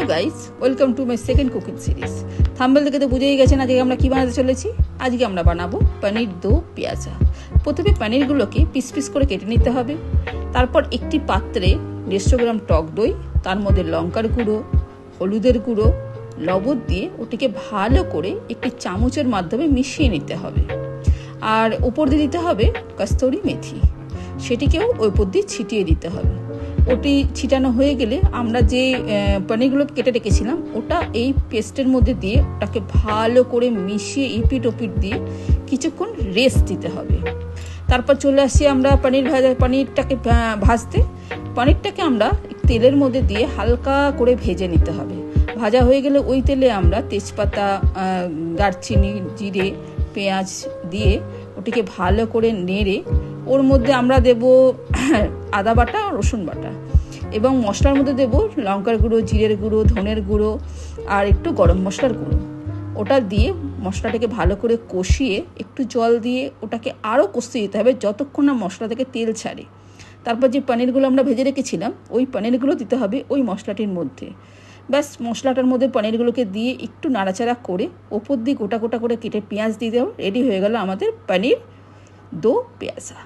Hello guys, welcome to my second cooking series. Thumbnail দেখে তো বুঝেই গেছেন আজকে আমরা কি বানাতে চলেছি। আজকে আমরা বানাবো পনির দো পেঁয়াজা। প্রথমে পনিরগুলোকে পিস পিস করে কেটে নিতে হবে। তারপর একটি পাত্রে 150 গ্রাম টক দই, তার মধ্যে লঙ্কার গুঁড়ো, হলুদের গুঁড়ো, লবণ দিয়ে ওটিকে ভালো করে একটি চামচের মাধ্যমে মিশিয়ে নিতে হবে। আর উপর দিয়ে দিতে হবে কস্তুরি মেথি, সেটিকেও ওই উপর দিয়ে ছিটিয়ে দিতে হবে। ওটি ছিটানো হয়ে গেলে আমরা যে পনিরগুলো কেটে রেখেছিলাম ওটা এই পেস্টের মধ্যে দিয়ে ওটাকে ভালো করে মিশিয়ে ইপিট ওপিট দিয়ে কিছুক্ষণ রেস্ট দিতে হবে। তারপর চলে আসি আমরা পনিরটাকে ভাজতে। পনিরটাকে আমরা তেলের মধ্যে দিয়ে হালকা করে ভেজে নিতে হবে। ভাজা হয়ে গেলে ওই তেলে আমরা তেজপাতা, দারচিনি, জিরে, পেঁয়াজ দিয়ে ওটিকে ভালো করে নেড়ে ওর মধ্যে আমরা দেব আদা বাটা, রসুন বাটা, এবং মশলার মধ্যে দেব লঙ্কার গুঁড়ো, জিরের গুঁড়ো, ধনের গুঁড়ো আর একটু গরম মশলার গুঁড়ো। ওটা দিয়ে মশলাটাকে ভালো করে কষিয়ে একটু জল দিয়ে ওটাকে আরও কষতে দিতে হবে যতক্ষণ না মশলা থেকে তেল ছাড়ে। তারপর যে পনিরগুলো আমরা ভেজে রেখেছিলাম ওই পনিরগুলো দিতে হবে ওই মশলাটির মধ্যে। ব্যাস, মশলাটার মধ্যে পনিরগুলোকে দিয়ে একটু নাড়াচাড়া করে ওপর দিয়ে গোটা গোটা করে কেটে পেঁয়াজ দিয়ে দেবো। রেডি হয়ে গেল আমাদের পনির দো পেঁয়াজা।